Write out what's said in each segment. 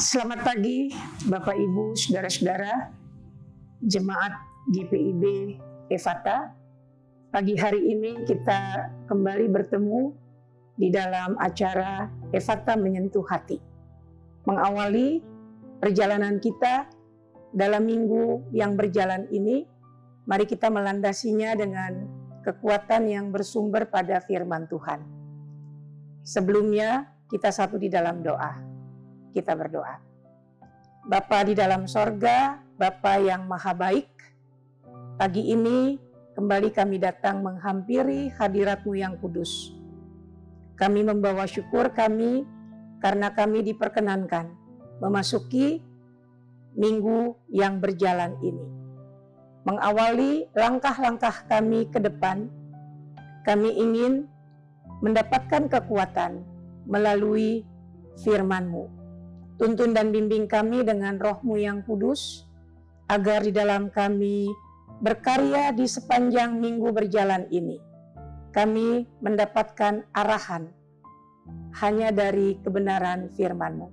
Selamat pagi Bapak Ibu, Saudara-saudara, Jemaat GPIB Efata. Pagi hari ini kita kembali bertemu di dalam acara Efata Menyentuh Hati. Mengawali perjalanan kita dalam minggu yang berjalan ini, mari kita melandasinya dengan kekuatan yang bersumber pada firman Tuhan. Sebelumnya kita satu di dalam doa. Kita berdoa. Bapa di dalam sorga, Bapa yang maha baik, pagi ini kembali kami datang menghampiri hadirat-Mu yang kudus. Kami membawa syukur kami karena kami diperkenankan memasuki minggu yang berjalan ini. Mengawali langkah-langkah kami ke depan, kami ingin mendapatkan kekuatan melalui firman-Mu. Tuntun dan bimbing kami dengan Roh-Mu yang kudus, agar di dalam kami berkarya di sepanjang minggu berjalan ini, kami mendapatkan arahan hanya dari kebenaran firman-Mu.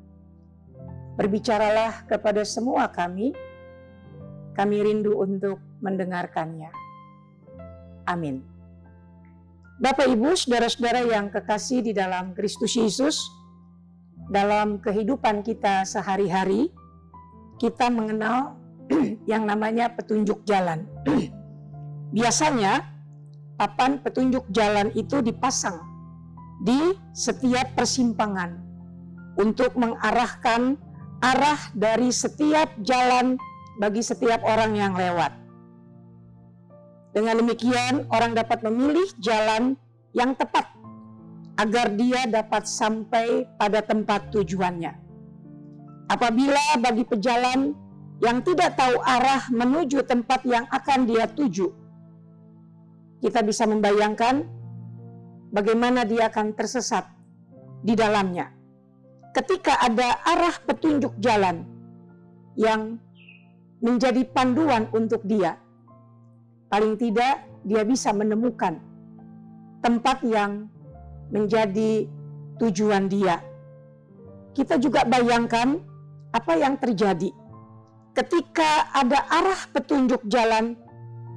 Berbicaralah kepada semua kami rindu untuk mendengarkannya. Amin. Bapak Ibu, saudara-saudara yang kekasih di dalam Kristus Yesus, dalam kehidupan kita sehari-hari, kita mengenal yang namanya petunjuk jalan. Biasanya, papan petunjuk jalan itu dipasang di setiap persimpangan untuk mengarahkan arah dari setiap jalan bagi setiap orang yang lewat. Dengan demikian, orang dapat memilih jalan yang tepat agar dia dapat sampai pada tempat tujuannya. Apabila bagi pejalan yang tidak tahu arah menuju tempat yang akan dia tuju, kita bisa membayangkan bagaimana dia akan tersesat di dalamnya. Ketika ada arah petunjuk jalan yang menjadi panduan untuk dia, paling tidak dia bisa menemukan tempat yang menjadi tujuan dia. Kita juga bayangkan apa yang terjadi ketika ada arah petunjuk jalan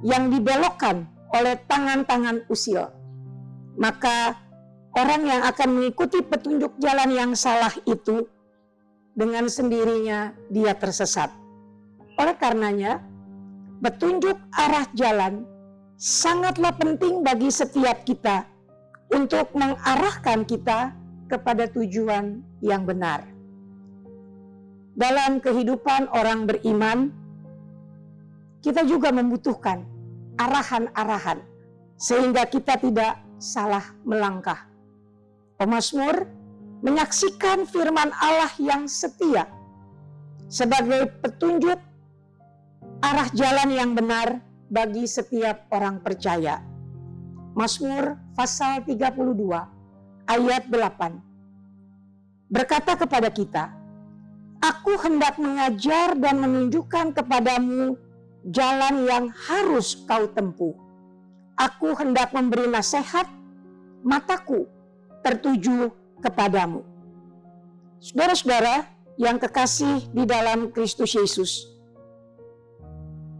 yang dibelokkan oleh tangan-tangan usil. Maka orang yang akan mengikuti petunjuk jalan yang salah itu dengan sendirinya dia tersesat. Oleh karenanya, petunjuk arah jalan sangatlah penting bagi setiap kita untuk mengarahkan kita kepada tujuan yang benar. Dalam kehidupan orang beriman, kita juga membutuhkan arahan-arahan sehingga kita tidak salah melangkah. Pemazmur menyaksikan firman Allah yang setia sebagai petunjuk arah jalan yang benar bagi setiap orang percaya. Mazmur pasal 32 ayat 8 berkata kepada kita, "Aku hendak mengajar dan menunjukkan kepadamu jalan yang harus kau tempuh. Aku hendak memberi nasihat, mataku tertuju kepadamu." Saudara-saudara yang kekasih di dalam Kristus Yesus,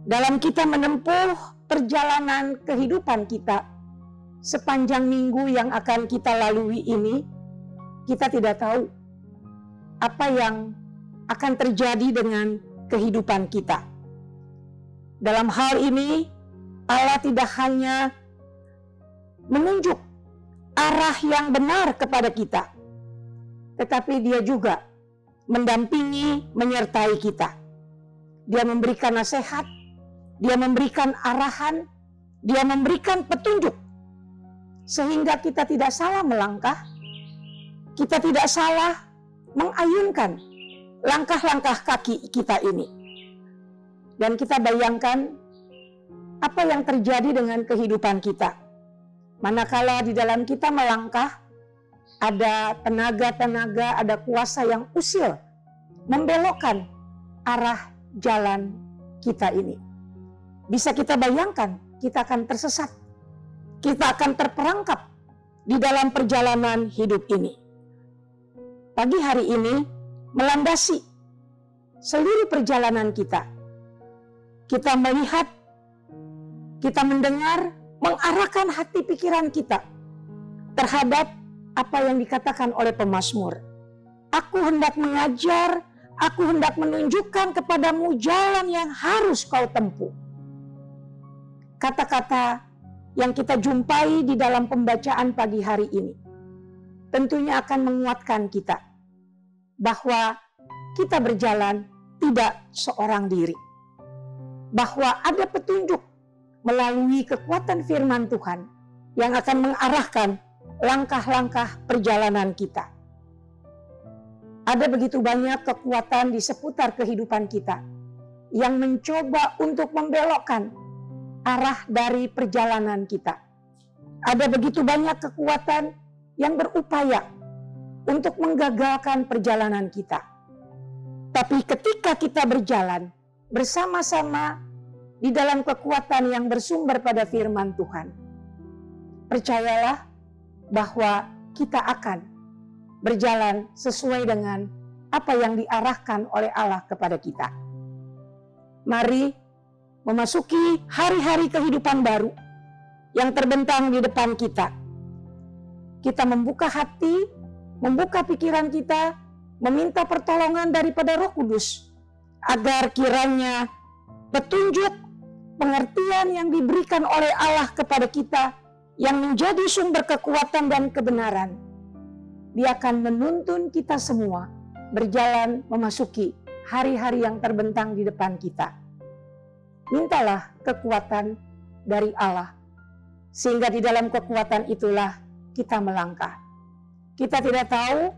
dalam kita menempuh perjalanan kehidupan kita sepanjang minggu yang akan kita lalui ini, kita tidak tahu apa yang akan terjadi dengan kehidupan kita. Dalam hal ini, Allah tidak hanya menunjuk arah yang benar kepada kita, tetapi Dia juga mendampingi, menyertai kita. Dia memberikan nasihat, Dia memberikan arahan, Dia memberikan petunjuk, sehingga kita tidak salah melangkah, kita tidak salah mengayunkan langkah-langkah kaki kita ini. Dan kita bayangkan apa yang terjadi dengan kehidupan kita. Manakala di dalam kita melangkah, ada tenaga-tenaga, ada kuasa yang usil membelokkan arah jalan kita ini. Bisa kita bayangkan, kita akan tersesat. Kita akan terperangkap di dalam perjalanan hidup ini. Pagi hari ini melandasi seluruh perjalanan kita. Kita melihat, kita mendengar, mengarahkan hati pikiran kita terhadap apa yang dikatakan oleh pemazmur. Aku hendak mengajar, aku hendak menunjukkan kepadamu jalan yang harus kau tempuh. Kata-kata yang kita jumpai di dalam pembacaan pagi hari ini tentunya akan menguatkan kita bahwa kita berjalan tidak seorang diri. Bahwa ada petunjuk melalui kekuatan firman Tuhan yang akan mengarahkan langkah-langkah perjalanan kita. Ada begitu banyak kekuatan di seputar kehidupan kita yang mencoba untuk membelokkan arah dari perjalanan kita. Ada begitu banyak kekuatan yang berupaya untuk menggagalkan perjalanan kita. Tapi ketika kita berjalan bersama-sama di dalam kekuatan yang bersumber pada firman Tuhan, percayalah bahwa kita akan berjalan sesuai dengan apa yang diarahkan oleh Allah kepada kita. Mari memasuki hari-hari kehidupan baru yang terbentang di depan kita. Kita membuka hati, membuka pikiran kita, meminta pertolongan daripada Roh Kudus, agar kiranya petunjuk, pengertian yang diberikan oleh Allah kepada kita, yang menjadi sumber kekuatan dan kebenaran, Dia akan menuntun kita semua berjalan memasuki hari-hari yang terbentang di depan kita. Mintalah kekuatan dari Allah, sehingga di dalam kekuatan itulah kita melangkah. Kita tidak tahu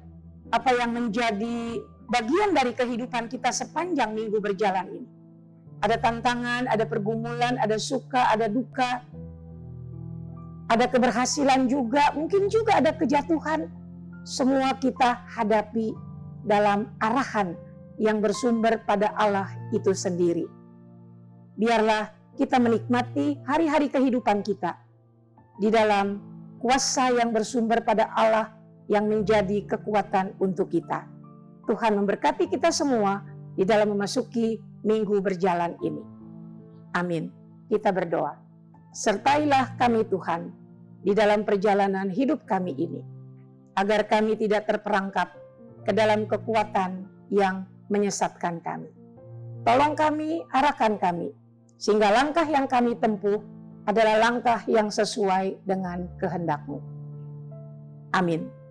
apa yang menjadi bagian dari kehidupan kita sepanjang minggu berjalan ini. Ada tantangan, ada pergumulan, ada suka, ada duka, ada keberhasilan juga, mungkin juga ada kejatuhan. Semua kita hadapi dalam arahan yang bersumber pada Allah itu sendiri. Biarlah kita menikmati hari-hari kehidupan kita di dalam kuasa yang bersumber pada Allah yang menjadi kekuatan untuk kita. Tuhan memberkati kita semua di dalam memasuki minggu berjalan ini. Amin. Kita berdoa. Sertailah kami Tuhan di dalam perjalanan hidup kami ini, agar kami tidak terperangkap ke dalam kekuatan yang menyesatkan kami. Tolong kami, arahkan kami, sehingga langkah yang kami tempuh adalah langkah yang sesuai dengan kehendak-Mu. Amin.